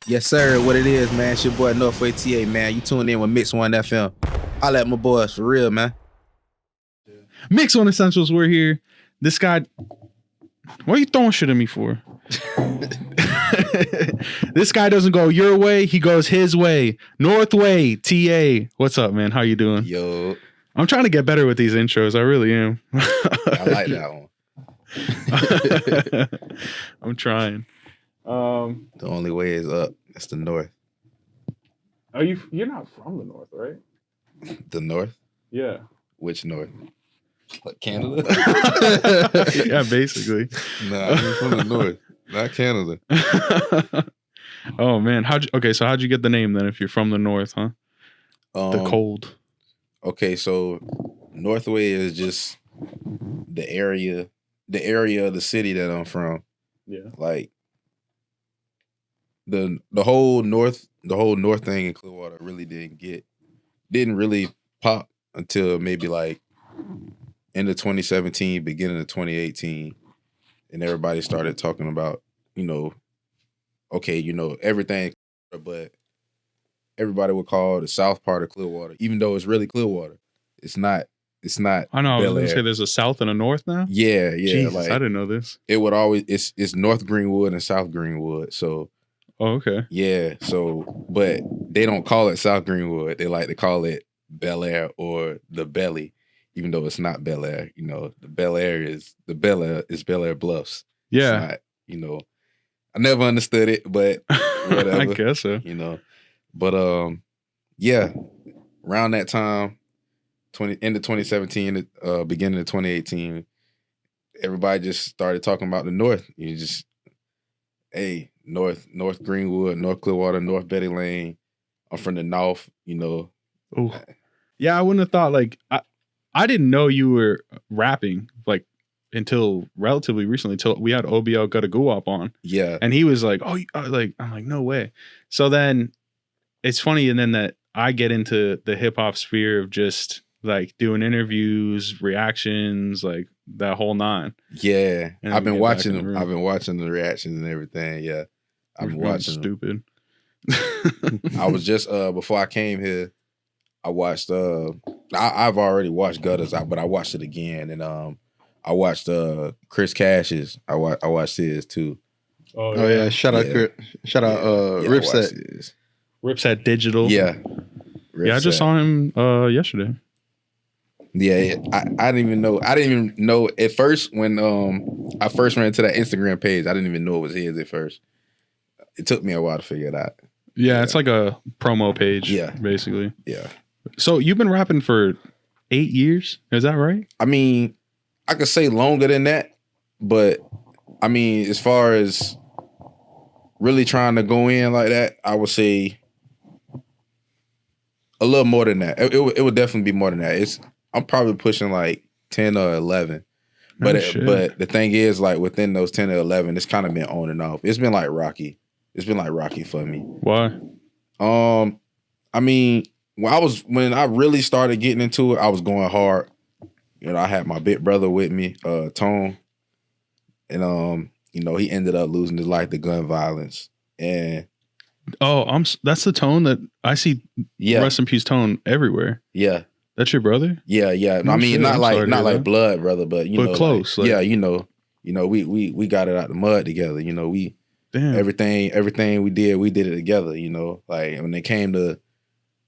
Yes, sir. What it is, man. It's your boy Northway TA, man. You tuned in with MixOneFM. I let my boys for real, man. Mix on Essentials, we're here. This guy, what are you throwing shit at me for? This guy doesn't go your way, he goes his way. Northway TA. What's up, man? How you doing? Yo, I'm trying to get better with these intros. I really am. I like that one. I'm trying. The only way is up. It's the north. You're not from the north, right? The north? Yeah. Which north? Like Canada? Yeah, basically. Nah, I'm from the north, not Canada. Oh man, how'd you get the name then? If you're from the north, huh? The cold. Okay, so Northway is just the area of the city that I'm from. Yeah. Like the whole north thing in Clearwater really didn't really pop until maybe like end of 2017, beginning of 2018, and everybody started talking about, everything, but everybody would call the south part of Clearwater, even though it's really Clearwater. It's not. I know. I was Bel going to Air. say there's a south and a north now. Yeah. Jesus, like, I didn't know this. It would always it's North Greenwood and South Greenwood. So. Oh, okay. Yeah. So, but they don't call it South Greenwood. They like to call it Bel Air or the Belly, even though it's not Bel Air. The Bel Air is Bel Air Bluffs. Yeah. It's not, I never understood it, but whatever. I guess so. But yeah, around that time, end of 2017, beginning of 2018, everybody just started talking about the North. Hey, North Greenwood, North Clearwater, North Betty Lane. I'm from the North, Oh, yeah. I wouldn't have thought I didn't know you were rapping until relatively recently. Till we had OBL Gutta Guwap on. Yeah, and he was like, "Oh, I'm like, no way." So then it's funny, and then that I get into the hip hop sphere of just like doing interviews, reactions, like that whole nine. Yeah, I've been watching them. I've been watching the reactions and everything. Yeah, I've been watching. Stupid. I was just before I came here, I watched. I've already watched Gutters out, but I watched it again, and I watched Chris Cash's. I watched his too. Oh yeah! Shout out Ripset. Ripset Digital. Yeah. Ripset. Yeah, I just saw him yesterday. Yeah, I didn't even know. I didn't even know at first when I first ran into that Instagram page. I didn't even know it was his at first. It took me a while to figure it out. Yeah, it's like a promo page. Yeah, basically. Yeah. So you've been rapping for 8 years? Is that right? I mean, I could say longer than that, but I mean, as far as really trying to go in like that, I would say a little more than that. It would definitely be more than that. I'm probably pushing like 10 or 11. But but the thing is, like within those 10 or 11, it's kind of been on and off. It's been like rocky. It's been like rocky for me. Why? I mean, when I really started getting into it, I was going hard. I had my big brother with me, Tone. And he ended up losing his life to gun violence. And that's the Tone that I see. Yeah. Rest in peace, Tone everywhere. Yeah. That's your brother? Yeah. No, I mean, not like blood brother, but close. Like, yeah, we got it out the mud together. Everything we did it together. Like when they came to,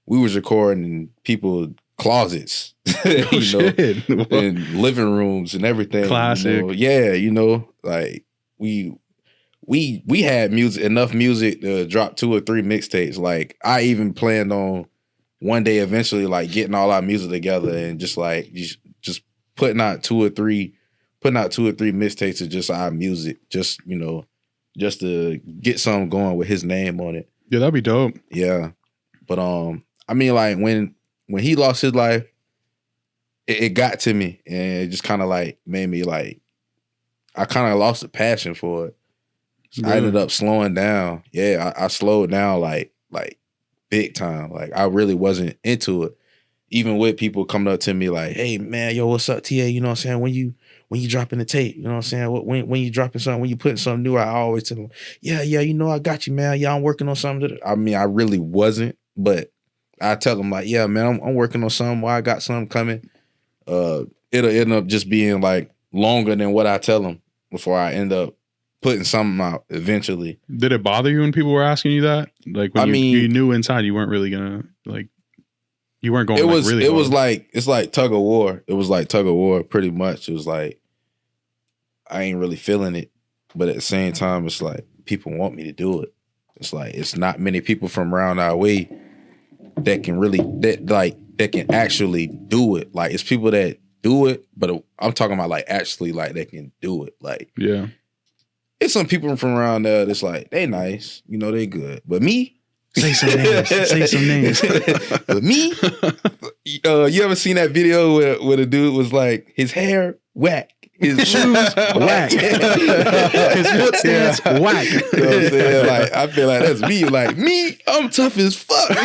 we was recording in people closets, in living rooms and everything. Classic. Like we had enough music to drop 2 or 3 mixtapes. Like I even planned on one day eventually like getting all our music together and just putting out 2 or 3 mixtapes of just our music, just to get something going with his name on it. Yeah, that'd be dope. Yeah. But I mean, like when he lost his life, it got to me, and it just kind of like made me like, I kind of lost the passion for it. Really? I ended up slowing down. Yeah, I slowed down like big time. Like I really wasn't into it. Even with people coming up to me like, "Hey man, yo, what's up, TA? You know what I'm saying? when you dropping the tape, you know what I'm saying? When you dropping something, when you putting something new, I always tell them, yeah, you know, I got you, man. Yeah, I'm working on something. I mean, I really wasn't, but I tell them like, yeah, man, I'm working on something. I got something coming. It'll end up just being like longer than what I tell them before I end up putting something out eventually. Did it bother you when people were asking you that? Like when you knew inside you weren't really gonna like, you weren't going. It was like it's like tug of war. It was like tug of war, pretty much. It was like I ain't really feeling it, but at the same time, it's like people want me to do it. It's like it's not many people from around our way that can actually do it. Like it's people that do it, but I'm talking about like actually like they can do it. Like yeah, it's some people from around there that's like they nice, you know, they good, but me. Say some names. Say some names. But me, you ever seen that video where the dude was like, his hair whack, his shoes whack, his footsteps whack. You know what I'm saying? Like I feel like that's me. Like me, I'm tough as fuck. You know,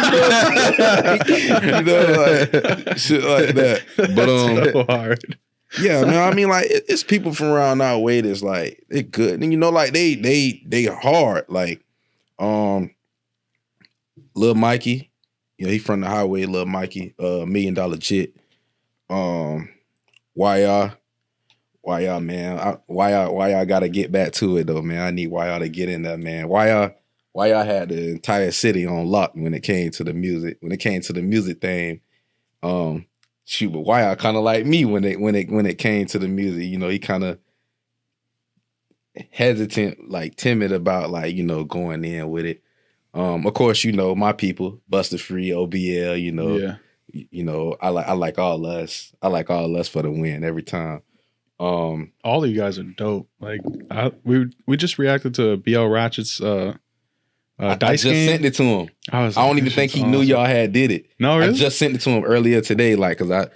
like shit like that. But so hard. Yeah, man. I mean, like it's people from around our way that's like they good, and you know, like they hard. Like Lil Mikey, you know, he from the highway, Lil Mikey, $1 Million Chit. YR, man. YR gotta get back to it though, man. I need YR to get in there, man. YR had the entire city on lock when it came to the music. When it came to the music thing, shoot, but YR kind of like me when it came to the music. You know, he kind of hesitant, like timid about like, you know, going in with it. Of course, you know, my people, Busta Free, OBL, you know, yeah. You know, I like all us. I like all us for the win every time. All of you guys are dope. Like we just reacted to BL Ratchet's dice I just game. sent it to him. I don't even think he knew y'all had did it. No, really? I just sent it to him earlier today, like, cause I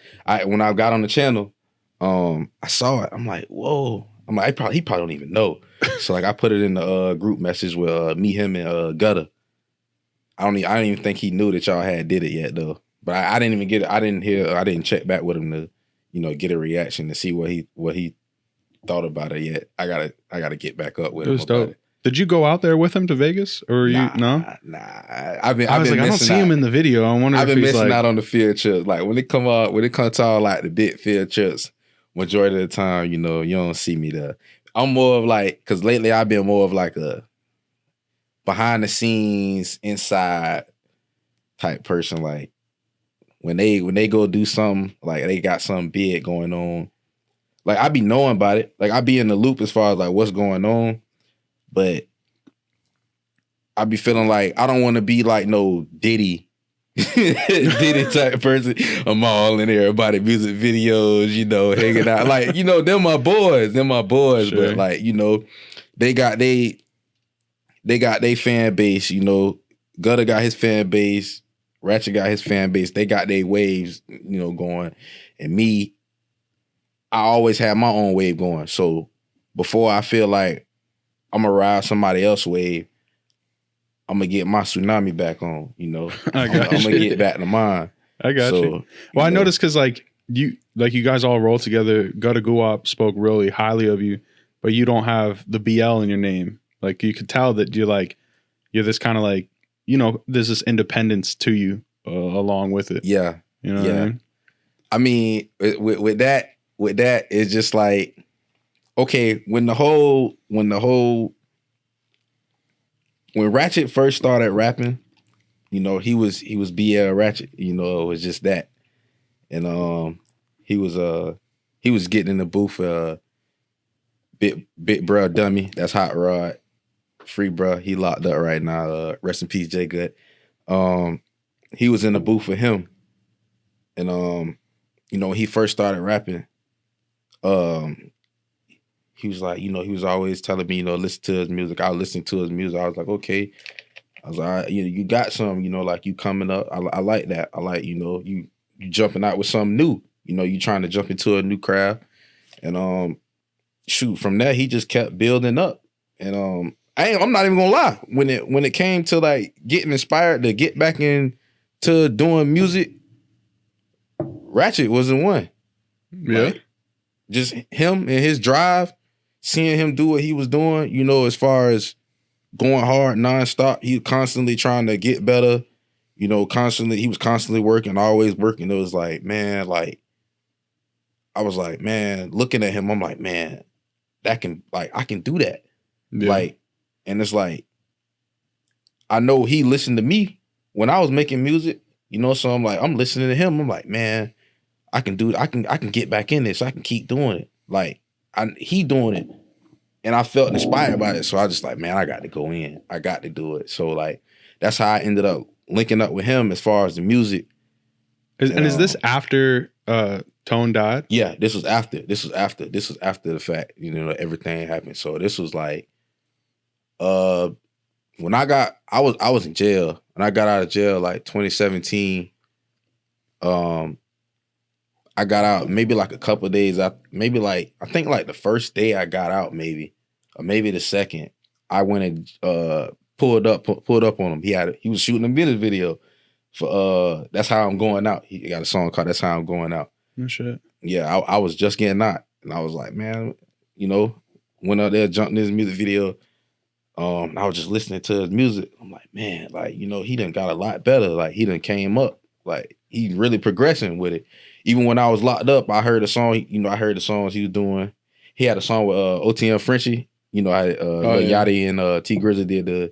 when I got on the channel, I saw it. I'm like, whoa. I'm like, he probably don't even know. So like, I put it in the group message with me, him, and Gutter. I don't even think he knew that y'all had did it yet though. But I didn't even get it. I didn't check back with him to, you know, get a reaction to see what he thought about it yet. I gotta get back up with him. It was dope. Did you go out there with him to Vegas, or nah, you no? Nah, I don't see him in the video. I wonder. I've been missing out on the field trips. Like when it comes to all like the big field trips, majority of the time, you know, you don't see me there. I'm more of like, because lately I've been more of like a behind the scenes, inside type person. Like when they go do something, like they got something big going on, like I be knowing about it. Like I be in the loop as far as like what's going on, but I be feeling like I don't want to be like no Diddy type person. I'm all in everybody music videos, you know, hanging out. Like, you know, they're my boys. Sure. But like, you know, they got their fan base, you know. Gutter got his fan base, Ratchet got his fan base, they got their waves, you know, going. And me, I always have my own wave going. So before I feel like I'm gonna ride somebody else's wave, I'm gonna get my tsunami back on, you know. I'm gonna get back to mine. I got you. Well, I noticed because like you guys all roll together. Gutter Guwap spoke really highly of you, but you don't have the BL in your name. Like you could tell that you're this kind of like, you know, there's this independence to you along with it. Yeah, you know. Yeah. I mean, with that, it's just like, okay, when Ratchet first started rapping, you know, he was BL Ratchet, you know, it was just that. And he was getting in the booth bit bruh dummy, that's Hot Rod. Free bruh, he locked up right now. Rest in peace, J Gut. He was in the booth with him. And you know, when he first started rapping, he was like, you know, he was always telling me, you know, listen to his music. I was listening to his music. I was like, okay. I was like, you know, you got some, you know, like you coming up. I like that. I like, you know, you jumping out with something new. You know, you trying to jump into a new crowd. And shoot, from there he just kept building up. And I'm not even gonna lie. When it came to like getting inspired to get back into doing music, Ratchet was the one. Yeah. just him and his drive, seeing him do what he was doing, you know, as far as going hard nonstop, he was constantly trying to get better, you know, he was constantly working, always working. It was like, man, like, I was like, man, looking at him, I'm like, man, I can do that. Yeah. Like, and it's like, I know he listened to me when I was making music, you know, so I'm like, I'm listening to him. I'm like, man, I can get back in this. I can keep doing it. Like, he doing it. And I felt inspired by it. So I just like, man, I got to go in. I got to do it. So like, that's how I ended up linking up with him as far as the music. Is this after Tone died? Yeah, this was after the fact, you know, everything happened. So this was like, when I was in jail, and I got out of jail like 2017. I got out maybe like a couple of days after, maybe like, I think like the first day I got out, maybe, or maybe the second, I went and pulled up on him. He was shooting a music video for That's How I'm Going Out. He got a song called That's How I'm Going Out. No shit. Yeah, I was just getting out, and I was like, man, you know, went out there, jumped in his music video. I was just listening to his music. I'm like, man, like, you know, he done got a lot better. Like, he done came up. Like, he really progressing with it. Even when I was locked up, I heard a song, you know, I heard the songs he was doing. He had a song with OTM Frenchie. You know, Yachty and T Grizzly did the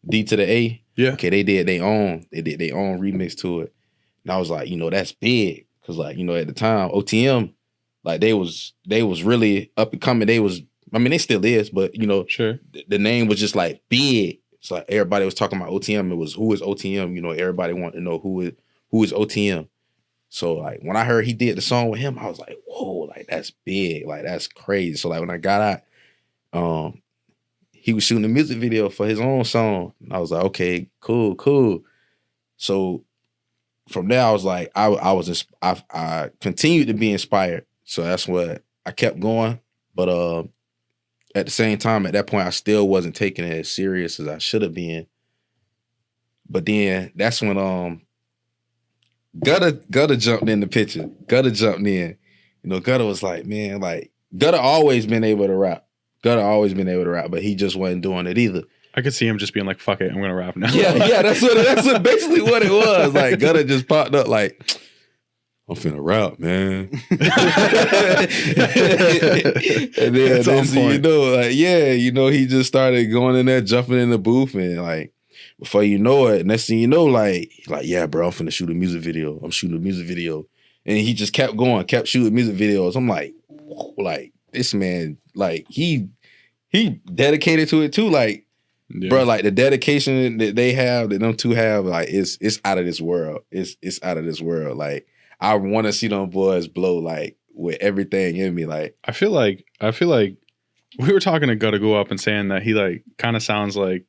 D to the A. Yeah. Okay, they did their own remix to it. And I was like, you know, that's big. Cause like, you know, at the time, OTM, like they was really up and coming. They still is, but you know, sure. The name was just like big. It's like everybody was talking about OTM. It was, who is OTM? You know, everybody wanted to know who is OTM. So like when I heard he did the song with him, I was like, whoa, like that's big, like that's crazy. So like when I got out, he was shooting a music video for his own song. And I was like, okay, cool. So from there, I was like, I continued to be inspired. So that's what I kept going. But at the same time, at that point, I still wasn't taking it as serious as I should have been. But then that's when Gutter jumped in the picture. Gutter jumped in. You know, Gutter was like, man, like, Gutter always been able to rap. But he just wasn't doing it either. I could see him just being like, fuck it, I'm gonna rap now. Yeah, that's basically what it was. Like, Gutter just popped up like, I'm finna rap, man. And then that's you know, like, yeah, you know, he just started going in there, jumping in the booth, and like, before you know it, next thing you know, like, yeah, bro, I'm finna shoot a music video. I'm shooting a music video. And he just kept going, kept shooting music videos. I'm like, this man, like, he dedicated to it too. Like, yeah. Bro, like the dedication that they have, that them two have, like, it's out of this world. It's out of this world. Like, I want to see them boys blow, like, with everything in me. Like, I feel like we were talking to Gutta Go Up and saying that he like kind of sounds like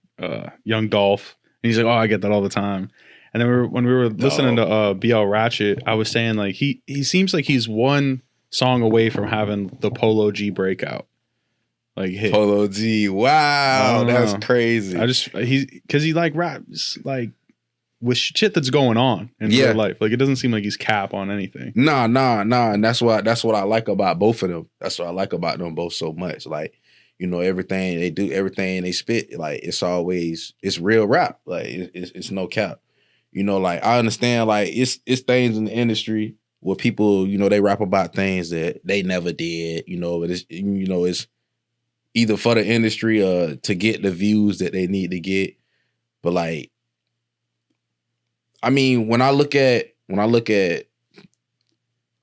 Young Dolph, and he's like, oh, I get that all the time. And then when we were listening to BL Ratchet, I was saying like he seems like he's one song away from having the Polo G breakout, like hit. Polo G, wow, that's crazy. Because he like raps like with shit that's going on in real life. Like, it doesn't seem like he's cap on anything. Nah, and that's what I like about both of them. That's what I like about them both so much. Like, you know, everything they do, everything they spit, like, it's real rap. Like, it's no cap. You know, like, I understand, like, it's things in the industry where people, you know, they rap about things that they never did, you know, but it's either for the industry or to get the views that they need to get. But like, I mean, when I look at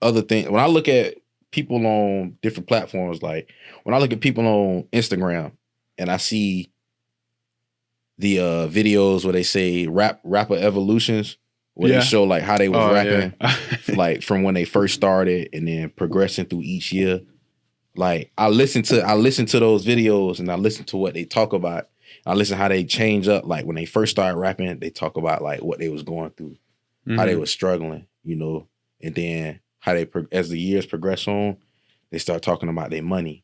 other things, when I look at people on different platforms, like when I look at people on Instagram and I see the videos where they say rapper evolutions, where they show like how they was rapping, like from when they first started and then progressing through each year. Like, I listen to those videos and I listen to what they talk about. I listen how they change up. Like, when they first started rapping, they talk about like what they was going through, how they was struggling, you know, and then how they, as the years progress on, they start talking about their money.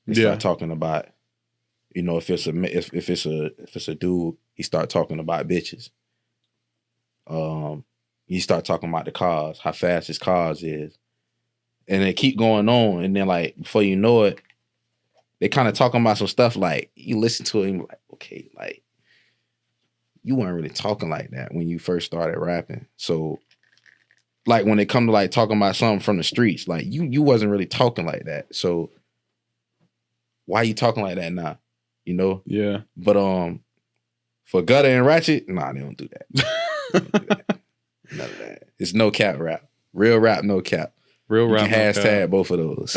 They start talking about, you know, if it's a dude, he start talking about bitches. He start talking about the cars, how fast his cars is. and they keep going on, and then like before you know it, they kind of talking about some stuff like you listen to it and you're like, okay, like you weren't really talking like that when you first started rapping. So like when it come to like talking about something from the streets, like you wasn't really talking like that. So why you talking like that now? You know? Yeah. But for Gutter and Ratchet, nah, they don't do that. They don't do that. None of that. It's no cap rap. Real rap, no cap. Real You rap. can No hashtag cap. both of those.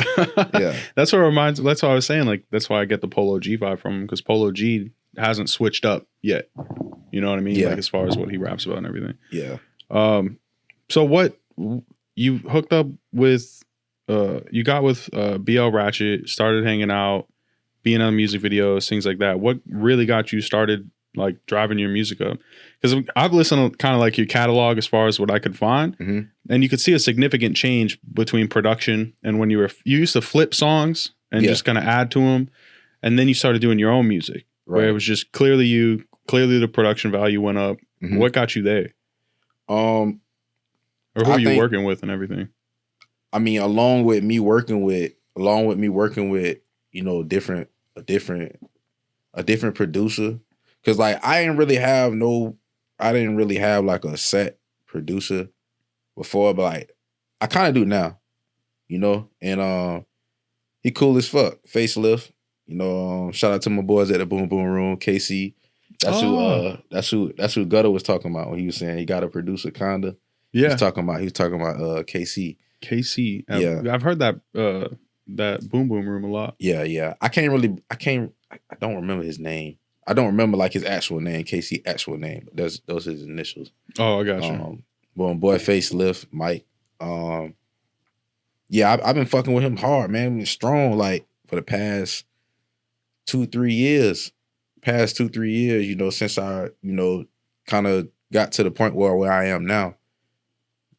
Yeah. That's what reminds. That's what I was saying. Like that's why I get the Polo G vibe from him, because Polo G hasn't switched up yet. You know what I mean? Yeah. Like as far as what he raps about and everything. Yeah. So what you hooked up with? You got with BL Ratchet, started hanging out, being on music videos, things like that. What really got you started, like driving your music up? Because I've listened to kind of like your catalog as far as what I could find, and you could see a significant change between production and when you used to flip songs and just kind of add to them, and then you started doing your own music, where it was just clearly the production value went up. What got you there? Or who are you working with and everything? I mean, along with me working with, you know, a different producer. Cause like I didn't really have like a set producer before, but like I kind of do now, you know. And he cool as fuck. Facelift, you know. Shout out to my boys at the Boom Boom Room, KC. That's who Gutter was talking about when he was saying he got a producer kinda. Yeah. He was talking about KC. KC. Yeah. I've heard that Boom Boom Room a lot. Yeah. I don't remember his name. I don't remember like his actual name, KC actual name. But those his initials. Oh, I got you. Boy Facelift, Mike. Yeah, I've been fucking with him hard, man. Strong, like for the past 2-3 years. You know, since I, you know, kind of got to the point where I am now.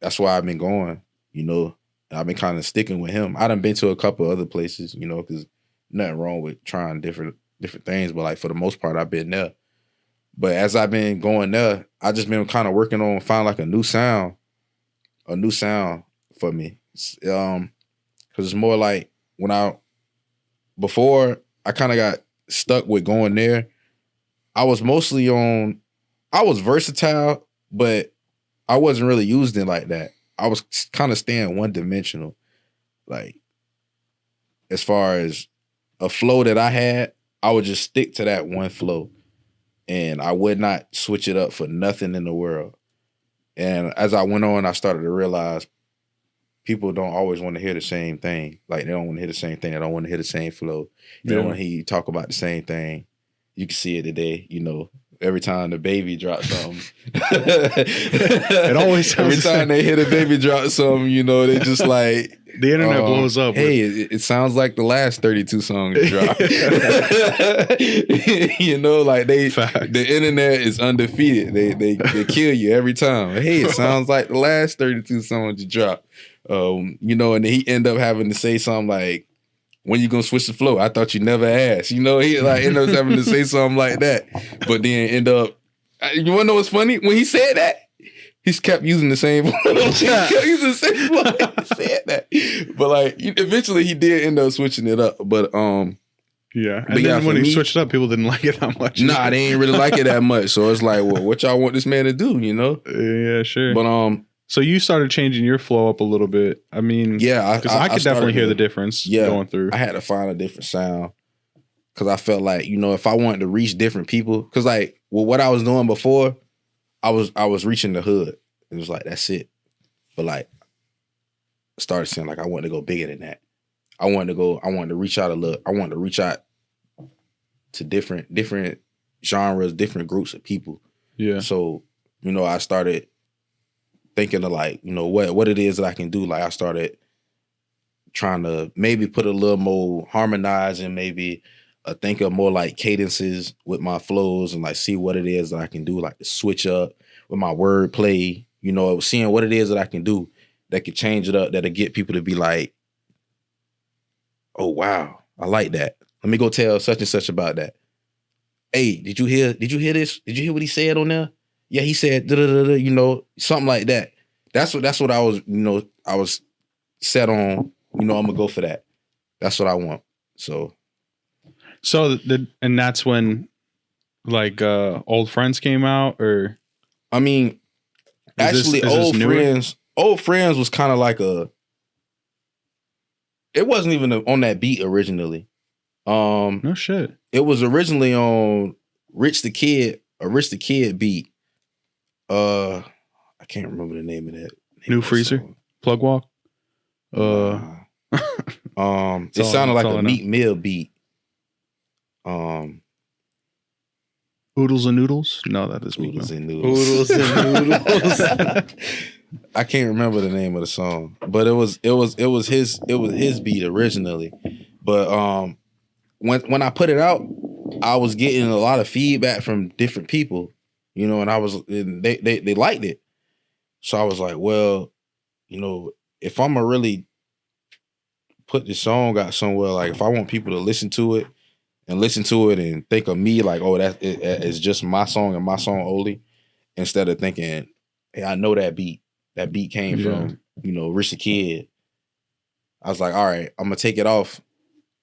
That's why I've been going, you know. I've been kind of sticking with him. I done been to a couple other places, you know, because nothing wrong with trying different things, but like for the most part, I've been there. But as I've been going there, I just been kind of working on finding like a new sound for me. Because it's more like before I kind of got stuck with going there. I was versatile, but I wasn't really used in like that. I was kind of staying one dimensional. Like as far as a flow that I had, I would just stick to that one flow. And I would not switch it up for nothing in the world. And as I went on, I started to realize people don't always want to hear the same thing. Like they don't want to hear the same thing. They don't want to hear the same flow. They don't want to hear you talk about the same thing. You can see it today, you know. Every time the baby drops something. It always sounds every time they hear the baby drop something, you know, they just like the internet blows up. Hey, it sounds like the last 32 songs dropped. You know, like the internet is undefeated. They kill you every time. Hey, it sounds like the last 32 songs you dropped. You know, and then he end up having to say something like, when you gonna switch the flow? I thought you never asked. You know, he like end up having to say something like that. But then end up, you wanna know what's funny? When he said that, he kept using the same flow. He kept using the same flow. He said that. But like eventually he did end up switching it up. But yeah. And then when he switched it up, people didn't like it that much. Nah, they ain't really like it that much. So it's like, well, what y'all want this man to do, you know? Yeah, sure. But so you started changing your flow up a little bit. I mean, yeah, because I could definitely hear the difference going through. I had to find a different sound because I felt like, you know, if I wanted to reach different people, because like, well, what I was doing before, I was reaching the hood. It was like, that's it. But like, I started saying like, I wanted to go bigger than that. I wanted to reach out a little. I wanted to reach out to different genres, different groups of people. Yeah. So, you know, I started thinking of like, you know, what it is that I can do. Like I started trying to maybe put a little more harmonizing, maybe think of more like cadences with my flows and like see what it is that I can do, like to switch up with my word play, you know, seeing what it is that I can do that could change it up, that'll get people to be like, oh wow, I like that. Let me go tell such and such about that. Hey, did you hear this? Did you hear what he said on there? Yeah, he said, you know, something like that. That's what I was, you know, I was set on I'm gonna go for that. That's what I want. So and that's when like Old Friends came out, or I mean, actually, Old Friends was kind of like it wasn't even on that beat originally. No shit. It was originally on Rich the Kid beat. I can't remember the name of that. New Freezer, Plug Walk. It sounded like a Meat Mill beat. Oodles and Noodles? No, that is Meat Mill. Oodles and Noodles. I can't remember the name of the song, but it was his beat originally. But when I put it out, I was getting a lot of feedback from different people, and they liked it. So I was like, well, if I'm gonna really put this song out somewhere, like if I want people to listen to it and think of me like, oh, it's just my song and my song only, instead of thinking, hey, I know that beat. That beat came from, Rich the Kid. I was like, all right, I'm gonna take it off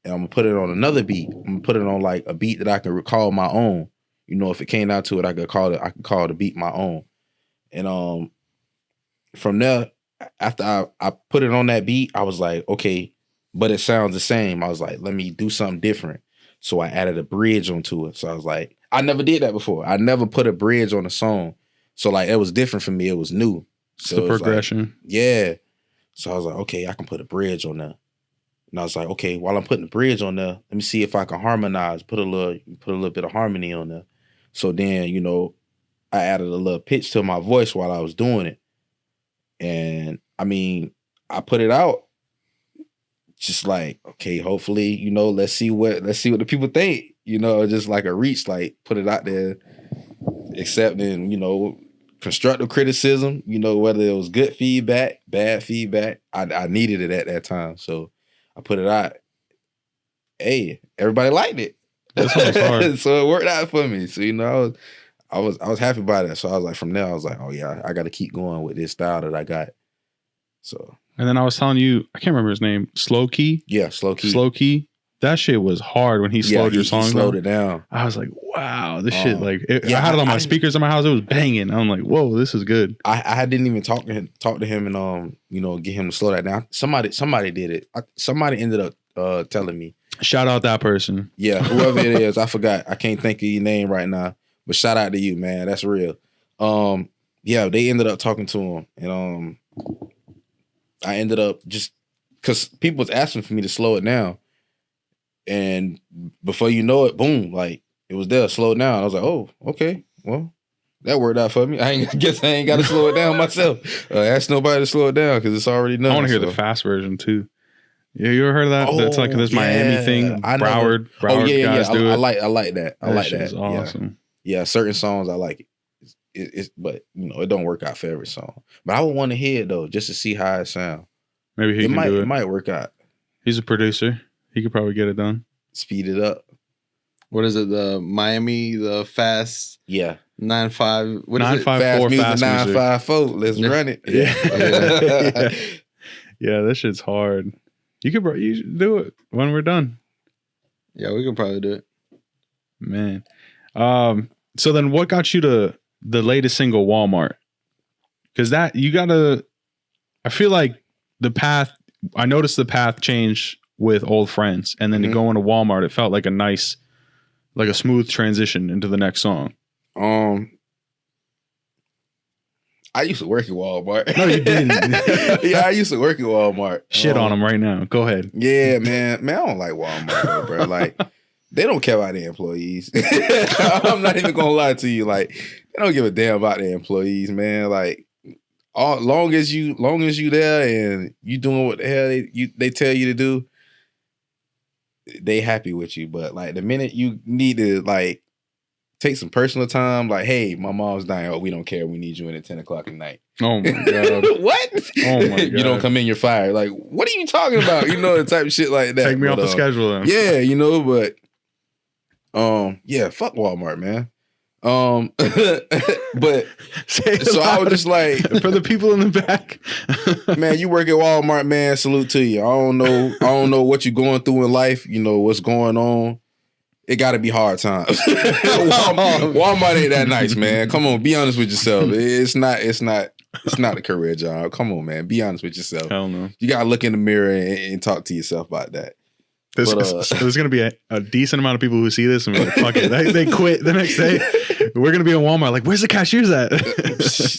and I'm gonna put it on another beat. I'm gonna put it on like a beat that I can recall my own. If it came down to it, I could call the beat my own. And from there, after I put it on that beat, I was like, okay, but it sounds the same. I was like, let me do something different. So I added a bridge onto it. So I was like, I never did that before. I never put a bridge on a song. So like it was different for me. It was new. So the progression. Like, yeah. So I was like, okay, I can put a bridge on there. And I was like, okay, while I'm putting the bridge on there, let me see if I can harmonize, put a little bit of harmony on there. So then, I added a little pitch to my voice while I was doing it. And I mean, I put it out just like, okay, hopefully, let's see what the people think, just like a reach, like put it out there, accepting, constructive criticism, whether it was good feedback, bad feedback. I needed it at that time. So I put it out. Hey, everybody liked it. So it worked out for me. So, I was happy about it. So I was like, from there, I was like, oh yeah, I got to keep going with this style that I got. So. And then I was telling you, I can't remember his name. Slow Key. Yeah, Slow Key. Slow Key. That shit was hard when he slowed your song down. He slowed it down. I was like, wow, this shit, like, I had it on my speakers in my house. It was banging. I'm like, whoa, this is good. I didn't even talk to him and get him to slow that down. Somebody did it. Somebody ended up telling me. Shout out that person. Yeah, whoever it is, I forgot. I can't think of your name right now. But shout out to you, man. That's real. Yeah, they ended up talking to him, and I ended up just because people was asking for me to slow it down. And before you know it, boom, like it was there, slowed down. I was like, oh, okay, well, that worked out for me. I guess I ain't got to slow it down myself. Ask nobody to slow it down because it's already done. I want to hear the fast version too. Yeah, you ever heard of that? Oh, that's like this Miami thing. Broward guys do it. I like that. I like that. It's awesome. Yeah, certain songs I like it. But it don't work out for every song. But I would want to hear it though, just to see how it sounds. Maybe he can do it. It might work out. He's a producer. He could probably get it done. Speed it up. What is it? The Miami, the fast. Yeah. 9-5. What 954 is it? Fast 954. Let's run it. Yeah. Yeah, this shit's hard. You should do it when we're done. Yeah, we can probably do it. Man. So then what got you to the latest single, Walmart? Because I feel like I noticed the path change with Old Friends, and then to go into Walmart, it felt like a smooth transition into the next song. I used to work at Walmart. No, you didn't. Yeah, I used to work at Walmart. Shit on them right now. Go ahead. Yeah, man. I don't like Walmart, though, bro. Like, they don't care about their employees. I'm not even gonna lie to you. Like, they don't give a damn about their employees, man. Like, long as you there and you doing what the hell they tell you to do, they happy with you. But like the minute you need to like take some personal time, like, hey, my mom's dying. Oh, we don't care. We need you in at 10 o'clock at night. Oh my God. What? Oh my God. You don't come in, you're fired. Like, what are you talking about? The type of shit like that. Take me off the schedule then. Yeah, but yeah, fuck Walmart, man. But so I was just like, for the people in the back, man, you work at Walmart, man. Salute to you. I don't know what you're going through in life. You know what's going on. It got to be hard times. Walmart ain't that nice, man. Come on, be honest with yourself. It's not a career job. Come on, man. Be honest with yourself. Hell no. You gotta look in the mirror and talk to yourself about that. There's going to be a decent amount of people who see this and be like, fuck it. They quit the next day. We're going to be in Walmart. Like, where's the cashiers at?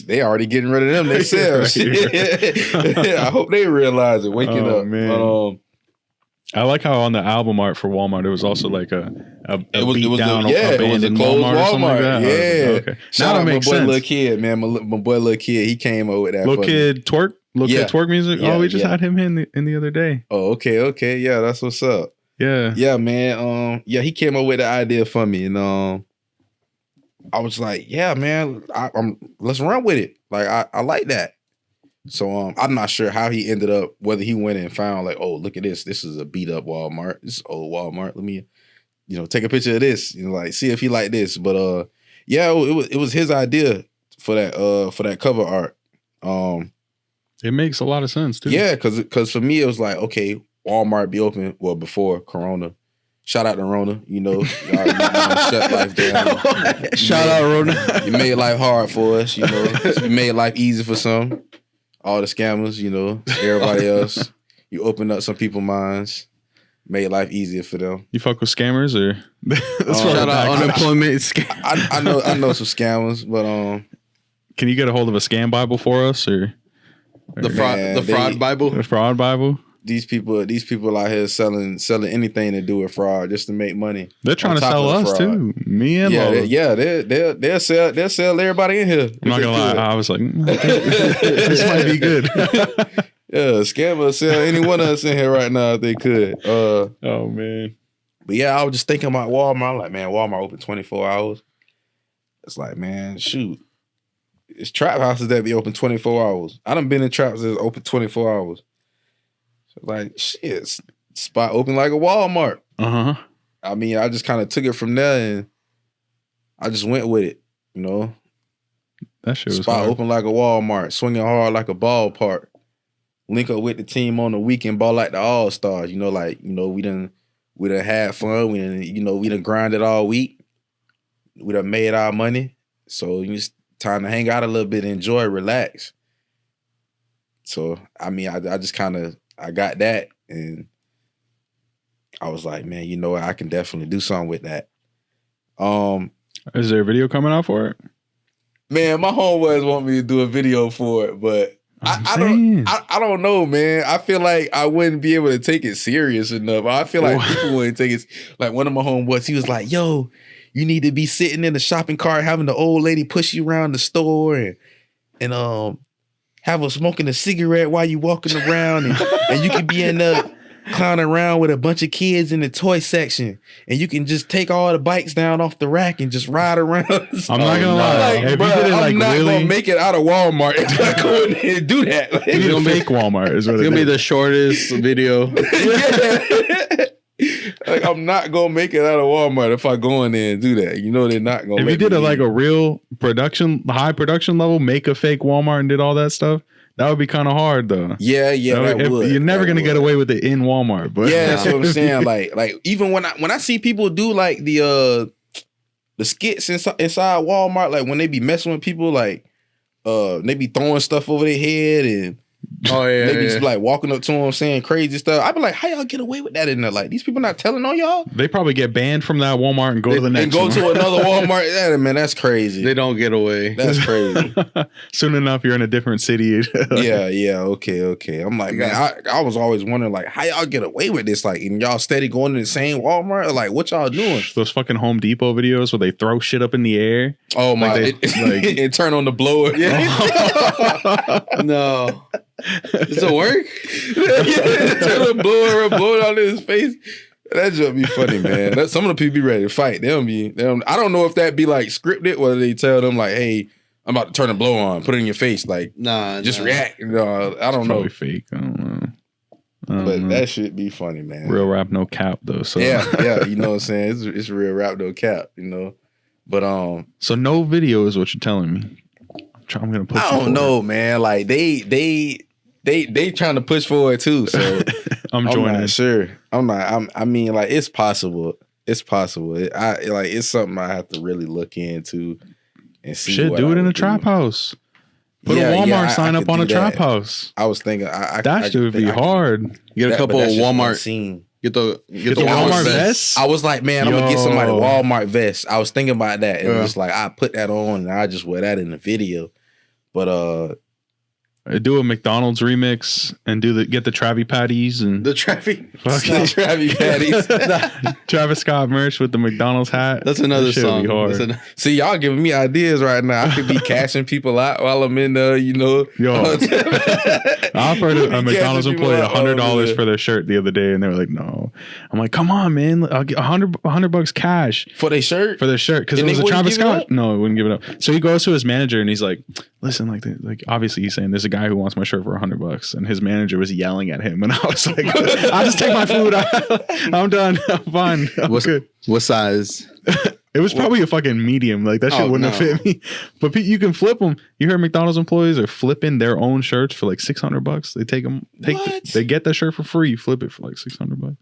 They already getting rid of them themselves. I hope they realize it. Waking up. Man. I like how on the album art for Walmart, it was also like a beat down abandoned Walmart or something like that. Yeah. Okay. Shout Now out it my makes boy sense. Lil Kid, man. My boy Lil Kid, he came up with that. Lil Kid Twerk? Kid Twerk music? Yeah, we just had him in the other day. Oh, okay. Yeah, that's what's up. Yeah. Yeah, man. He came up with the idea for me. And I was like, yeah, man, let's run with it. Like, I like that. So I'm not sure how he ended up, whether he went and found like, oh, look at this. This is a beat up Walmart. This is old Walmart. Let me, take a picture of this. Like see if he like this. But yeah, it was his idea for that cover art. It makes a lot of sense too. Yeah, because for me it was like, okay, Walmart be open before Corona. Shout out to Rona, y'all shut life down. Shout out Rona. You made life hard for us, You made life easy for some. All the scammers, everybody else. You opened up some people's minds, made life easier for them. You fuck with scammers or shout out unemployment. I know some scammers, but can you get a hold of a scam Bible for us or the fraud Bible? The fraud Bible? These people out here selling anything to do with fraud just to make money. They're trying to sell us too. Me and Lola. They'll sell everybody in here. I'm not gonna lie. I was like, this might be good. Yeah, scammers sell any one of us in here right now if they could. Oh man. But yeah, I was just thinking about Walmart. I'm like, man, Walmart open 24 hours. It's like, man, shoot. It's trap houses that be open 24 hours. I done been in traps that's open 24 hours. Like, shit, spot open like a Walmart. Uh-huh. I mean, I just kind of took it from there and I just went with it, That shit was spot hard. open like a Walmart, swinging hard like a ballpark. Link up with the team on the weekend, ball like the All-Stars. We done had fun. We done grinded all week. We done made our money. So it's time to hang out a little bit, enjoy, relax. So, I mean, I just kind of, I got that and I was like, man, I can definitely do something with that. Is there a video coming out for it? Man, my homeboys want me to do a video for it, but I don't know, man. I feel like I wouldn't be able to take it serious enough. I feel like people wouldn't take it. Like one of my homeboys, he was like, yo, you need to be sitting in the shopping cart having the old lady push you around the store and have her smoking a cigarette while you walking around and you can be in the clowning around with a bunch of kids in the toy section and you can just take all the bikes down off the rack and just ride around. I'm not gonna lie. I'm not gonna make it out of Walmart if I go in there and do that. Like, You need a fake Walmart is what It's gonna be the shortest video. Like I'm not gonna make it out of Walmart if I go in there and do that. They're not gonna. If you did a real high production level, make a fake Walmart and did all that stuff, that would be kind of hard though. Yeah, that would. You're never gonna get away with it in Walmart, but yeah, that's what I'm saying. Like even when I see people do like the skits inside Walmart, like when they be messing with people, like they be throwing stuff over their head and. They be just like walking up to them saying crazy stuff. I'd be like, how y'all get away with that in there? Like these people not telling on y'all? They probably get banned from that Walmart and go to the next one. And go to another Walmart. Yeah, man, that's crazy. They don't get away. That's crazy. Soon enough, you're in a different city. Yeah, okay. I'm like, man, I was always wondering like how y'all get away with this? Like, and y'all steady going to the same Walmart? Or, like, what y'all doing? Those fucking Home Depot videos where they throw shit up in the air. Oh my! And turn on the blower. Yeah. No. Does it work? Turn the blower on his face. That just be funny, man. Some of the people be ready to fight. I don't know if that be like scripted, whether they tell them like, "Hey, I'm about to turn the blower on. Put it in your face." Like, just react. I don't know. Fake. I don't know. But that should be funny, man. Real rap, no cap though. So yeah. You know what I'm saying? It's real rap, no cap. But So no video is what you're telling me. I'm gonna push. I don't know, man. Like they trying to push for it too. So I'm joining. Not sure. I mean, like it's possible. It's possible. It's something I have to really look into and see. Shit, do it in a trap house. Put a Walmart sign up on a trap house. I was thinking that should be hard. Get a couple of Walmart. Get the Walmart vests. I was like, man, I'm gonna get somebody a Walmart vest. I was thinking about that, and it's like I put that on, and I just wear that in the video. But do a McDonald's remix and get the Travi Patties and the Travi Patties, Travis Scott merch with the McDonald's hat. That's another song. Be hard. See, y'all giving me ideas right now. I could be cashing people out while I'm in the, Yo, I offered a McDonald's employee $100 for their shirt the other day, and they were like, "No." I'm like, "Come on, man! I'll get $100 cash for their shirt." Because it was a Travis Scott. No, he wouldn't give it up. So he goes to his manager and he's like, "Listen, like obviously he's saying there's a guy who wants my shirt for $100," and his manager was yelling at him, and I was like, "I'll just take my food. I'm done. I'm fine. I'm good." What size? It was probably a fucking medium. Like that shit wouldn't have fit me. But you can flip them. You heard McDonald's employees are flipping their own shirts for like $600. They take them. They get that shirt for free. Flip it for like $600.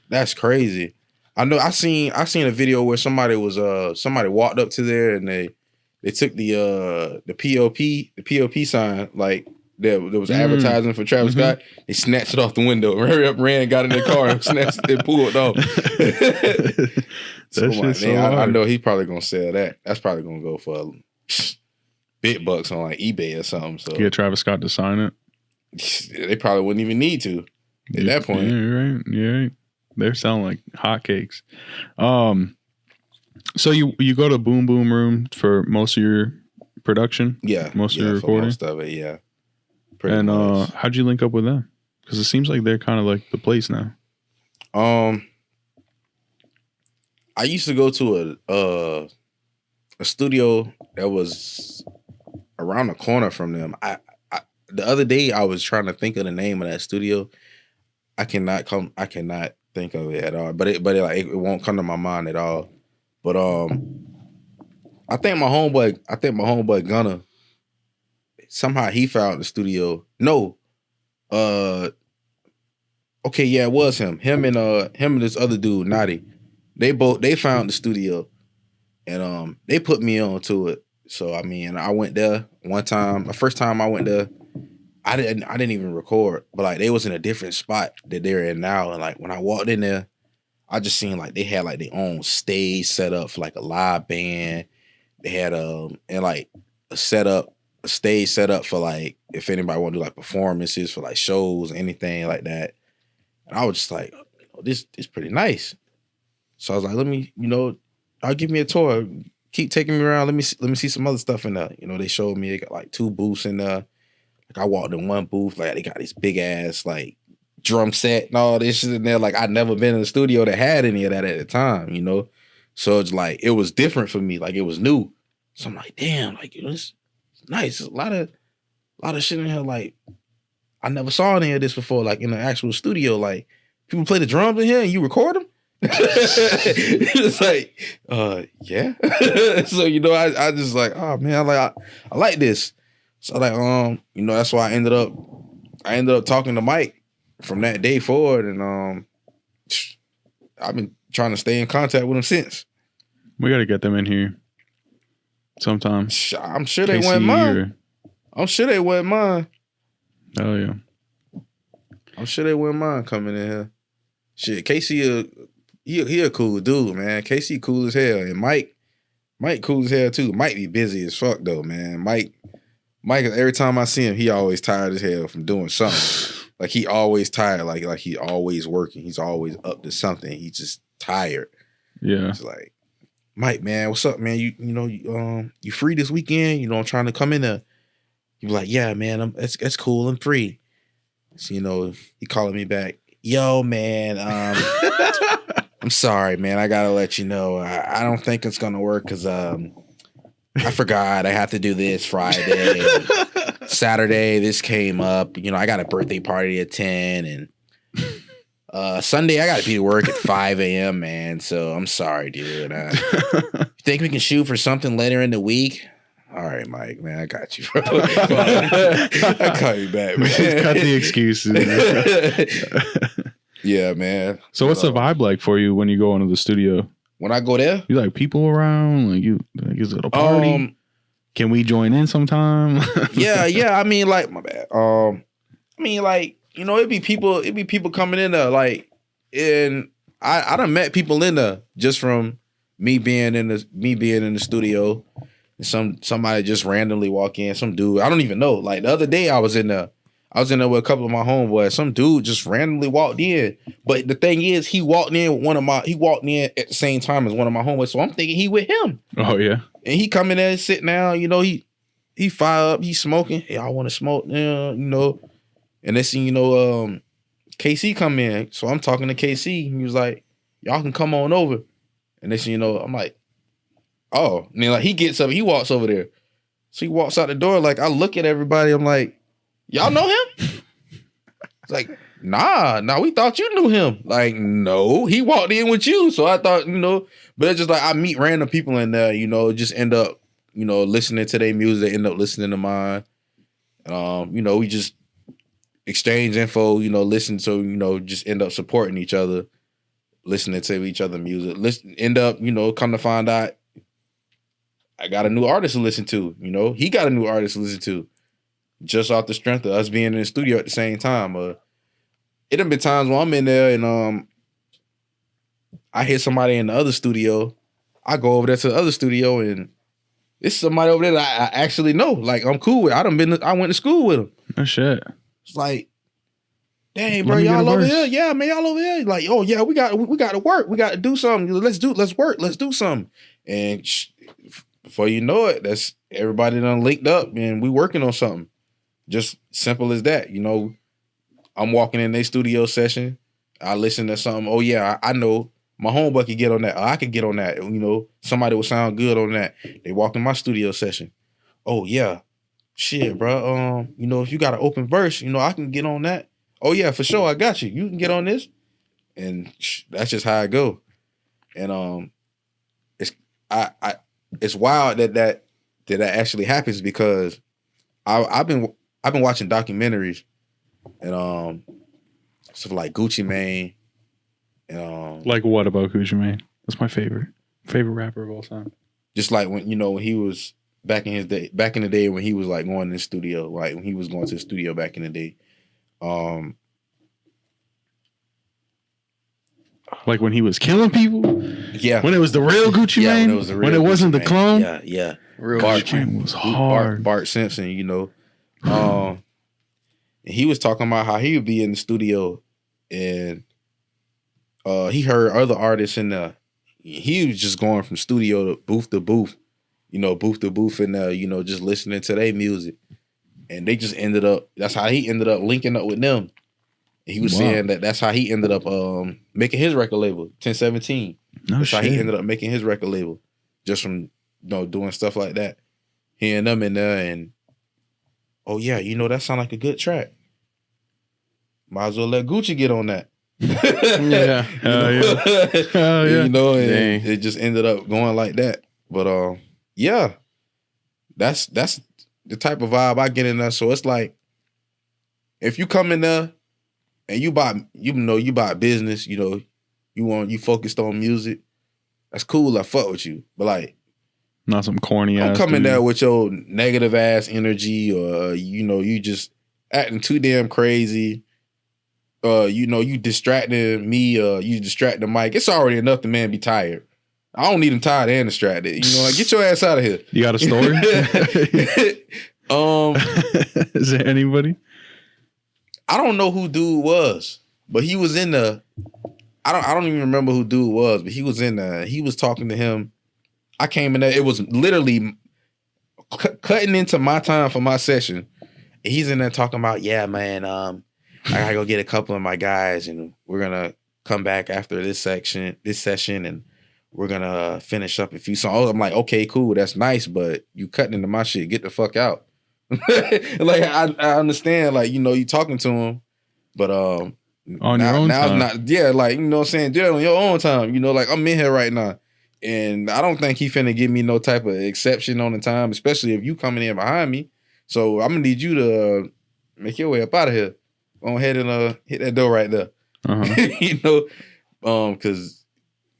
That's crazy. I know. I seen a video where somebody walked up to there and they took the POP sign, like there was advertising for Travis Scott. They snatched it off the window, ran, got in their car, and snatched it, pulled off. I know he's probably gonna sell that. That's probably gonna go for big bucks on like eBay or something. So get Travis Scott to sign it. They probably wouldn't even need to at that point. Yeah, you're right. They're selling like hotcakes. So you go to Boom Boom Room for most of your production? Yeah. Most of your recording? Most of it, yeah. Pretty much. How'd you link up with them? Because it seems like they're kind of like the place now. I used to go to a studio that was around the corner from them. I the other day I was trying to think of the name of that studio. I cannot think of it at all. But it won't come to my mind at all. But I think my homeboy Gunner, somehow he found the studio. No. Okay, yeah, it was him. Him and this other dude, Naughty. They found the studio and they put me on to it. So I mean, I went there one time. The first time I went there, I didn't even record, but like they was in a different spot that they're in now. And like when I walked in there, I just seen like they had like their own stage set up for like a live band. They had and like a stage set up for like if anybody want to do like performances for like shows, anything like that. And I was just like, this is pretty nice. So I was like, let me, I'll give me a tour. Keep taking me around. Let me see some other stuff in there. They showed me they got like 2 booths in there. Like I walked in one booth, like they got this big ass like drum set and all this shit in there. Like I'd never been in a studio that had any of that at the time, So it's like it was different for me. Like it was new. So I'm like, damn, like it's nice. There's a lot of shit in here. Like I never saw any of this before. Like in the actual studio, like people play the drums in here and you record them. It's like, yeah. So I just like, oh man, I like this. So like, that's why I ended up talking to Mike from that day forward, and I've been trying to stay in contact with him since. We got to get them in here sometime. I'm sure they wouldn't mind. I'm sure they wouldn't mind. Oh yeah. I'm sure they wouldn't mind coming in here. Shit, Casey, he a cool dude, man. Casey cool as hell, and Mike cool as hell too. Mike be busy as fuck though, man. Mike, every time I see him, he always tired as hell from doing something. Like he always tired, like he always working. He's always up to something. He's just tired. Yeah. It's like, Mike, man, what's up, man? You free this weekend? I'm trying to come in there. You be like, yeah, man, it's cool. I'm free. So, he calling me back. Yo, man, I'm sorry, man. I gotta let you know. I don't think it's gonna work because I forgot I have to do this Friday. Saturday, this came up. I got a birthday party at 10, and Sunday I gotta be to work at 5 a.m., man. So I'm sorry, dude. You think we can shoot for something later in the week? All right, Mike, man, I got you, bro. I call you back, man. Just cut the excuses. Yeah, man. So what's the vibe like for you when you go into the studio? When I go there? You like people around? Like is it a party? Can we join in sometime? yeah. I mean, like, my bad. It'd be people coming in there, like, and I done met people in there just from me being in the studio. And somebody just randomly walk in, some dude, I don't even know. Like the other day I was in there with a couple of my homeboys. Some dude just randomly walked in. But the thing is, he walked in at the same time as one of my homeboys. So I'm thinking he with him. Oh yeah. And he come in there and sit down, he fire up, he's smoking. Hey, I want to smoke now, And next thing you know, KC come in. So I'm talking to KC. He was like, y'all can come on over. And next thing you know, I'm like, oh. And then like he gets up, he walks over there. So he walks out the door. Like I look at everybody, I'm like, y'all know him? It's like, nah, we thought you knew him. Like, no, he walked in with you. So I thought, but it's just like I meet random people in there, just end up, listening to their music, they end up listening to mine. We just exchange info, listen to, just end up supporting each other, listening to each other music. End up, come to find out I got a new artist to listen to, he got a new artist to listen to. Just off the strength of us being in the studio at the same time. It done been times when I'm in there and I hear somebody in the other studio. I go over there to the other studio and it's somebody over there that I actually know. Like I'm cool with. I went to school with him. Oh shit. It's like, dang, bro, y'all over here? Yeah, man, y'all over here. Like, oh yeah, we got to work. We got to do something. Let's work. Let's do something. And before you know it, that's everybody done linked up and we working on something. Just simple as that, I'm walking in their studio session. I listen to something. Oh yeah, I know my homeboy could get on that. I could get on that. Somebody would sound good on that. They walk in my studio session. Oh yeah, shit, bro. If you got an open verse, I can get on that. Oh yeah, for sure, I got you. You can get on this, and that's just how I go. And it's wild that actually happens because I've been watching documentaries and stuff like Gucci Mane and like what about Gucci Mane? That's my favorite rapper of all time. Just like when when he was back in the day when he was like going in the studio, like when he was going to the studio back in the day. Like when he was killing people? Yeah. When it was the real Gucci Mane? When it wasn't the clone? Yeah. Real Gucci Mane was hard. Bart Simpson, and he was talking about how he would be in the studio and he heard other artists in the he was just going from studio to booth and just listening to their music. And they just ended up, that's how he ended up linking up with them. And he was saying that's how he ended up making his record label, 1017. That's how he ended up making his record label. Just from doing stuff like that. Hearing them in there and oh yeah, that sound like a good track. Might as well let Gucci get on that. Yeah. Yeah. And it just ended up going like that. But yeah. That's the type of vibe I get in there. So it's like if you come in there and you buy business, you focused on music, that's cool. I fuck with you. But like not some corny I'm ass. coming there with your negative ass energy or you just acting too damn crazy. You distracting me, you distracting Mike. It's already enough the man be tired. I don't need him tired and distracted. Like, get your ass out of here. You got a story? Is there anybody? I don't know who dude was, but he was in the. I don't even remember who dude was, but he was in the. He was talking to him. I came in there. It was literally cutting into my time for my session. He's in there talking about, yeah, man. I gotta go get a couple of my guys, and we're gonna come back after this session, and we're gonna finish up a few songs. I'm like, okay, cool, that's nice, but you cutting into my shit. Get the fuck out. Like I understand, like you talking to him, but On your own now time. it's not, yeah, like, you know what I'm saying? Do it on your own time. You know, like I'm in here right now. And I don't think he finna give me no type of exception on the time, especially if you coming in behind me. So I'm gonna need you to make your way up out of here. Go ahead and hit that door right there. You know, because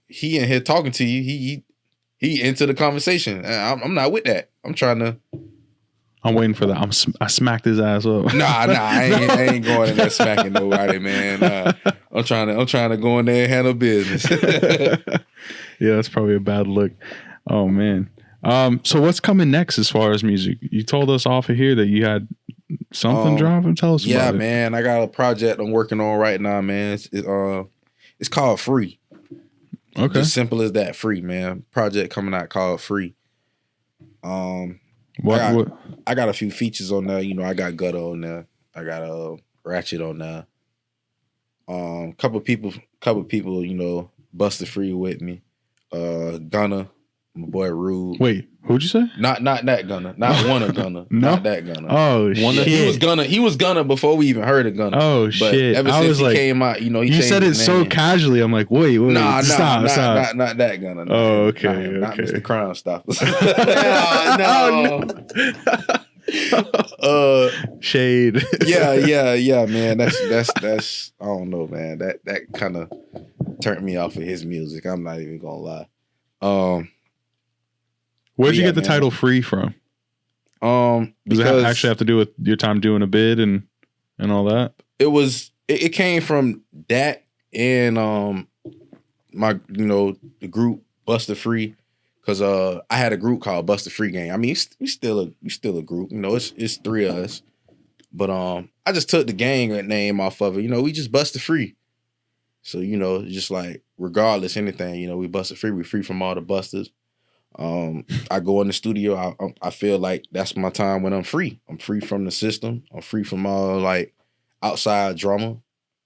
he in here talking to you. He into the conversation. I'm not with that. I'm waiting for that. I smacked his ass up. Nah, I ain't going in there smacking nobody, man. I'm trying to go in there and handle business. Yeah, that's probably a bad look. Oh man. So what's coming next as far as music? You told us off of here that you had something dropping. Tell us about it. Yeah, man. I got a project I'm working on right now, man. It's called Free. Okay. Just simple as that, Free, man. Project coming out called Free. What? I got a few features on there. You know, I got Gutter on there. I got Ratchet on there. Couple people, you know, busted free with me. Gunner, my boy Rude. Wait, who'd you say? Not that Gunner. Not one of Gunner. No? Not that Gunner. Oh shit. He was Gunner before we even heard of Gunner. Oh but shit. Ever since he came out, you know, you said it so casually. I'm like, wait. Stop. Not that Gunner. No. Oh, okay. Not Mr. Crime Stopper. No. Shade. yeah, man. That's I don't know, man. That kind of turned me off of his music. I'm not even gonna lie. Where'd you get the title Free from? Does it actually have to do with your time doing a bid and all that? It came from that and my, you know, the group Buster Free. Cause I had a group called Buster Free Gang. I mean, we still a group, you know, it's three of us. But I just took the gang name off of it. You know, we just Buster Free. So, you know, just like regardless anything, you know, we Buster Free. We free from all the busters. I go in the studio. I feel like that's my time when I'm free. I'm free from the system. I'm free from all like outside drama.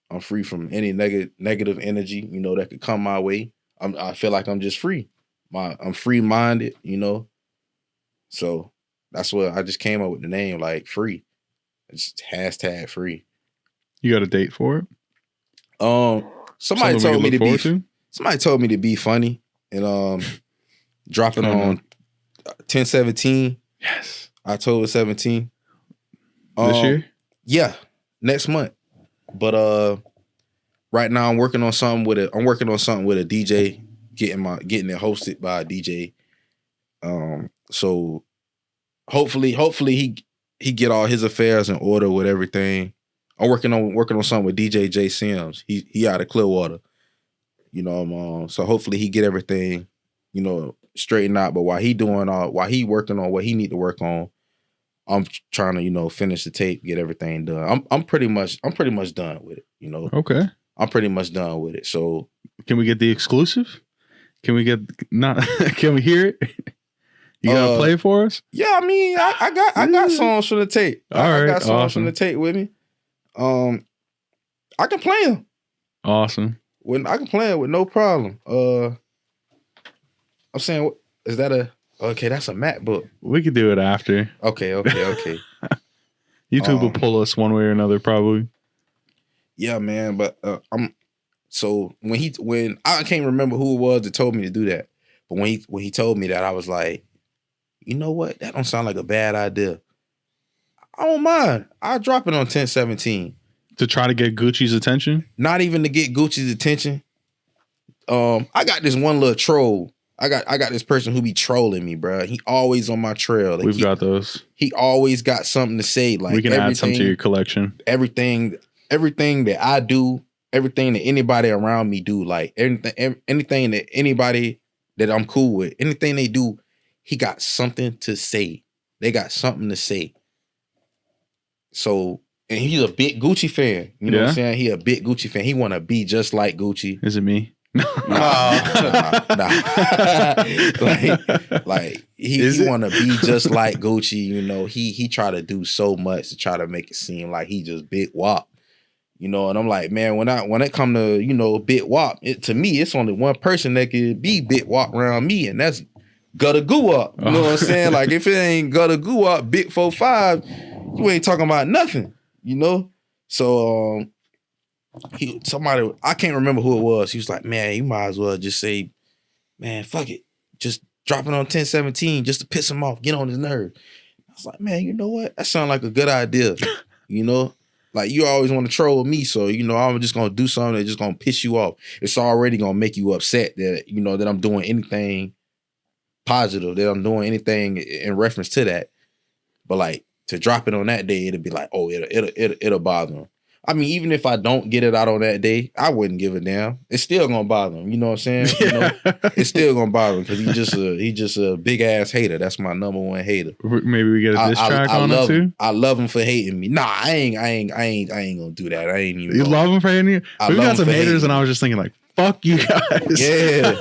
I'm free from any negative energy, you know, that could come my way. I feel like I'm just free. I'm free-minded, you know. So that's what I just came up with the name, like Free. It's hashtag Free. You got a date for it? Somebody told me to be funny and dropping on 10/17. Yes. October 17th. This year? Yeah, next month. But right now I'm working on something with a DJ. Getting it hosted by a DJ. So hopefully he get all his affairs in order with everything. I'm working on something with DJ J Sims. He out of Clearwater. You know, so hopefully he get everything, you know, straightened out. But while he working on what he need to work on, I'm trying to, you know, finish the tape, get everything done. I'm pretty much done with it, you know. Okay. I'm pretty much done with it. So can we get the exclusive? Can we can we hear it? You gotta play it for us? Yeah, I mean, I got songs from the tape. I got songs from the tape with me. I can play them. Awesome. I can play them with no problem. I'm saying, is that okay? That's a MacBook. We could do it after. Okay. YouTube will pull us one way or another, probably. Yeah, man. But so when I can't remember who it was that told me to do that, but when he told me that, I was like, you know what? That don't sound like a bad idea. I don't mind. I'll drop it on 10/17 to try to get Gucci's attention. Not even to get Gucci's attention. I got this one little troll. I got this person who be trolling me, bro. He always on my trail. We've got those. He always got something to say. Like we can add some to your collection. Everything that I do. Everything that anybody around me do, like anything that anybody that I'm cool with, anything they do, he got something to say. They got something to say. So, and he's a big Gucci fan. You know what I'm saying? He a big Gucci fan. He want to be just like Gucci. Is it me? Nah. like he want to be just like Gucci. You know, he try to do so much to try to make it seem like he just big wop. You know, and I'm like, man, when it come to, you know, big wop, to me, it's only one person that could be big wop around me, and that's Gutter Goo Up. You know what I'm saying? Like, if it ain't Gutter Goo Up, Big 4-5, you ain't talking about nothing, you know? So, somebody, I can't remember who it was. He was like, man, you might as well just say, man, fuck it. Just drop it on 1017 just to piss him off, get on his nerve. I was like, man, you know what? That sounds like a good idea. You know? Like, you always want to troll me, so, you know, I'm just going to do something that's just going to piss you off. It's already going to make you upset that, you know, that I'm doing anything positive, that I'm doing anything in reference to that. But, like, to drop it on that day, it'll be like, oh, it'll bother him. I mean, even if I don't get it out on that day, I wouldn't give a damn. It's still gonna bother him. You know what I'm saying? You know, it's still gonna bother him because he just a big ass hater. That's my number one hater. Maybe we get a diss track on him too. I love him for hating me. Nah, I ain't gonna do that. I ain't even. You love him for hating you? We got some haters, and I was just thinking like, fuck you guys. Yeah,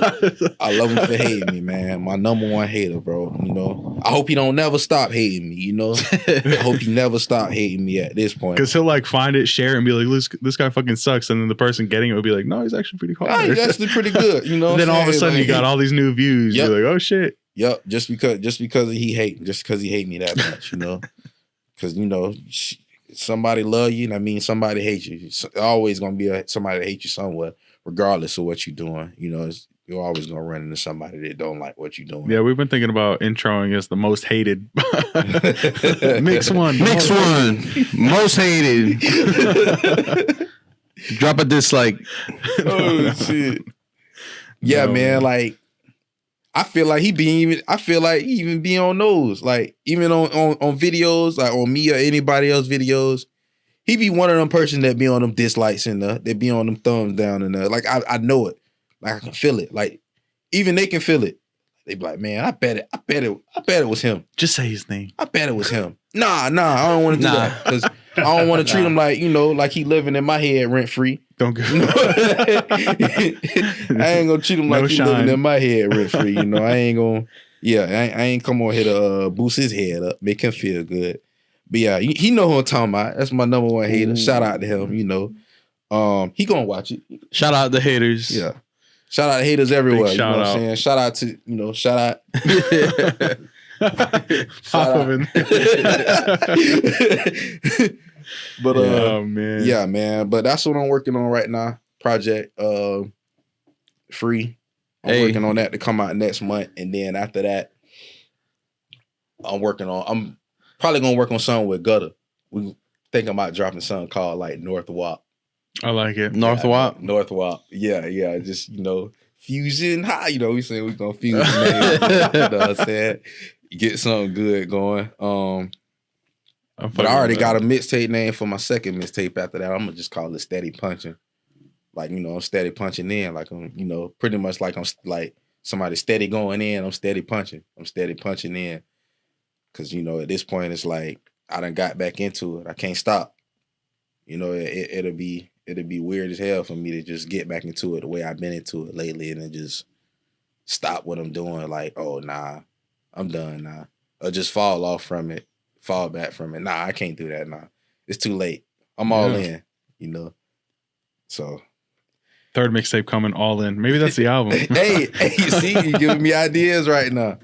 I love him for hating me, man. My number one hater, bro. You know, I hope he don't never stop hating me. You know, I hope he never stop hating me at this point. Because he'll like find it, share it, and be like, this guy fucking sucks. And then the person getting it will be like, no, he's actually pretty hard. Nah, he's actually pretty good. You know, and then all of a sudden you got all these new views. Yep. You're like, oh shit. Yep. Just because he hate me that much. You know, because you know. Somebody love you, and I mean somebody hate you. It's always gonna be somebody that hate you somewhere, regardless of what you're doing. You know, you're always gonna run into somebody that don't like what you're doing. Yeah, we've been thinking about introing as the most hated. Mix one, most hated. Drop a dislike. Oh shit. Yeah, no, man. Like, I feel like he even be on those, like even on videos, like on me or anybody else videos, he be one of them person that be on them dislikes and they be on them thumbs down and like I know it, like I can feel it, like even they can feel it. They be like, man, I bet it was him. Just say his name. I bet it was him. Nah, I don't want to do that because I don't want to treat him like, you know, like he living in my head rent free. Don't go. I ain't gonna treat him like he living in my head rent free. You know, I ain't come on here to boost his head up, make him feel good. But yeah, he know who I'm talking about. That's my number one hater. Shout out to him. You know, he gonna watch it. Shout out the haters. Yeah. Shout out to haters everywhere. You know what I'm saying? Shout out to, you know, shout out. But oh man. Yeah, man. But that's what I'm working on right now. Project Free. I'm working on that to come out next month. And then after that, I'm probably gonna work on something with Gutter. We thinking about dropping something called like Northway. I like it. Northway. Northway. Yeah. Just, you know, fusion high. You know, we saying we're gonna fuse names. You know what I'm saying? Get something good going. But I already got a mixtape name for my second mixtape after that. I'm gonna just call it Steady Punching. Like, you know, I'm steady punching in. Like, I'm, you know, pretty much like I'm like somebody steady going in. I'm steady punching. I'm steady punching in. Cause, you know, at this point it's like I done got back into it. I can't stop. You know, it'll be weird as hell for me to just get back into it the way I've been into it lately and then just stop what I'm doing. Like, oh, nah, I'm done now. Or just fall off from it, fall back from it. Nah, I can't do that now. It's too late. I'm all in, you know. So. Third mixtape coming, all in. Maybe that's the album. hey, you see, you're giving me ideas right now.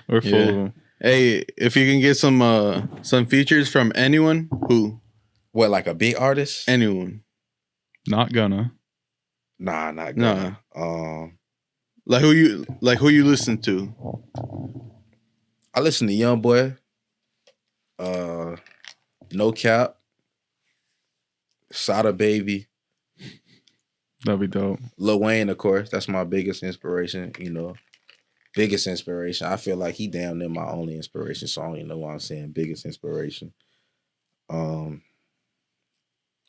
We're full of them. Hey, if you can get some features from anyone, who? What, like a big artist? Anyone. Not gonna. Nah, not gonna. Nah. Like who you listen to? I listen to Youngboy. No Cap. Sada Baby. That'd be dope. Lil Wayne, of course. That's my biggest inspiration, you know. Biggest inspiration. I feel like he damn near my only inspiration, so I don't even know what I'm saying. Biggest inspiration. Who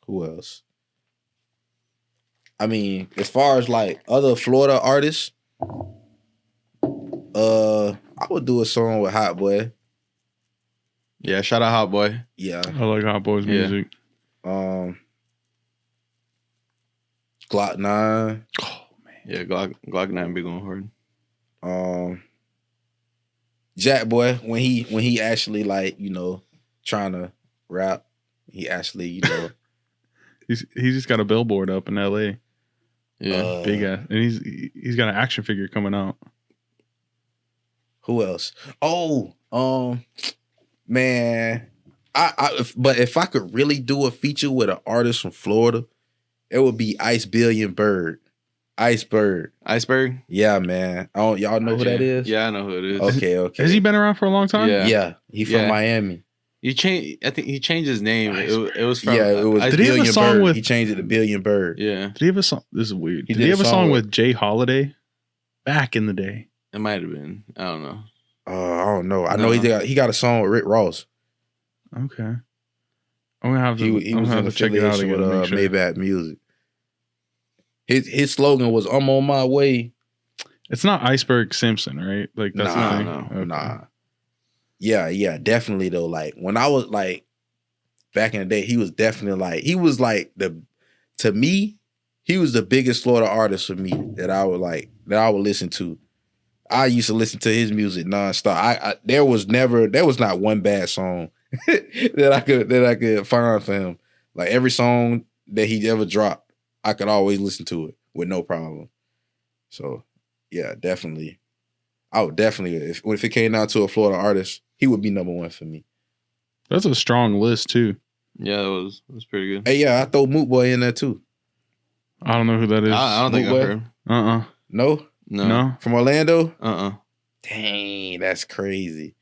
else? I mean, as far as like other Florida artists, I would do a song with Hot Boy. Yeah, shout out Hot Boy. Yeah. I like Hot Boy's music. Glock 9. Oh man. Yeah, Glock 9 be going hard. Jack Boy, when he actually like, you know, trying to rap, he actually, you know, he's just got a billboard up in LA. Yeah, big ass, and he's got an action figure coming out. Who else? Oh, man, but if I could really do a feature with an artist from Florida, It would be Ice Billion Bird. Iceberg. Iceberg? Yeah, man. Y'all know who that is? Yeah, I know who it is. Okay. Has he been around for a long time? Yeah. He from Miami. I think he changed his name. It was from it was Did he have a Billion song Bird. with- He changed it to Billion Bird. Yeah. Did he have a song? This is weird. He Did did he have a a song song with- with Jay Holiday? Back in the day. It might have been. I don't know. I don't know. I No. know he got a song with Rick Ross. Okay. I'm gonna have to. He I'm was gonna in have to check it out affiliation again. with to make sure. Maybach Music. His slogan was "I'm on my way." It's not Iceberg Simpson, right? Like that's Nah, the thing. no, Okay. Nah. Yeah, definitely though. Like when I was like back in the day, he was definitely like to me, he was the biggest Florida artist for me that I would listen to. I used to listen to his music nonstop. There was not one bad song that I could find for him. Like every song that he ever dropped, I could always listen to it with no problem. So yeah, definitely. I would definitely, if it came down to a Florida artist, he would be number one for me. That's a strong list too. Yeah, it was pretty good. Hey, yeah, I throw Moot Boy in there too. I don't know who that is. I don't think I've Northway? heard. Uh-uh. No? No. From Orlando? Uh-uh. Dang, that's crazy.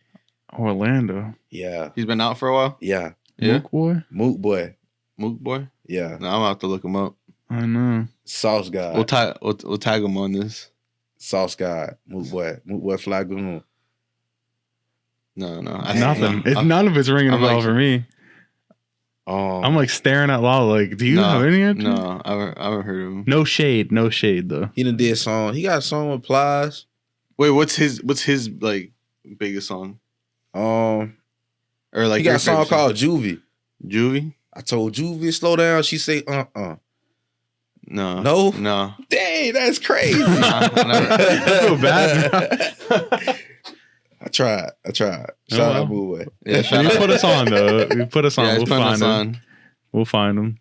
Orlando. Yeah. He's been out for a while? Yeah. Yeah. Mook Boy. Moot Boy. Mook Boy? Yeah. No, I'm gonna have to look him up. I know. Sauce God. We'll tag him on this. Sauce God. Moot Boy Flagoon. No. Nothing. None of it's ringing a I'm bell like- for me. I'm like staring at Lala. Like, do you have any? No, I haven't heard of him. No shade. No shade though. he done did a song. He got a song with Plies. Wait, what's his like biggest song? Or Like he got your a song favorite called Juvie. Juvie? I told Juvie slow down. She say No. No? No. Dang, that's crazy. I feel bad. I tried. Shout well. out Moot Boy. Yeah, shout You out. put us on though. You put us on. Yeah, We'll he's putting find us him. on. We'll find him.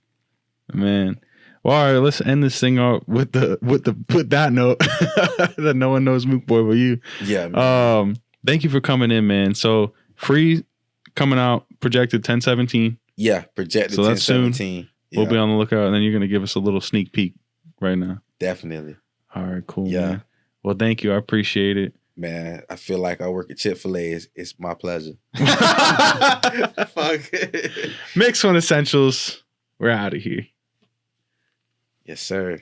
Man. Well, all right, let's end this thing out with that note that no one knows Mook Boy but you. Yeah, man. Thank you for coming in, man. So Free coming out projected 10/17. Yeah, projected So that's soon. 10/17. We'll Yeah, be on the lookout, and then you're gonna give us a little sneak peek right now. definitely. All right, cool. Yeah. Man. Well, thank you. I appreciate it. Man, I feel like I work at Chick-fil-A. It's my pleasure. Fuck. Mix One Essentials. We're out of here. Yes, sir.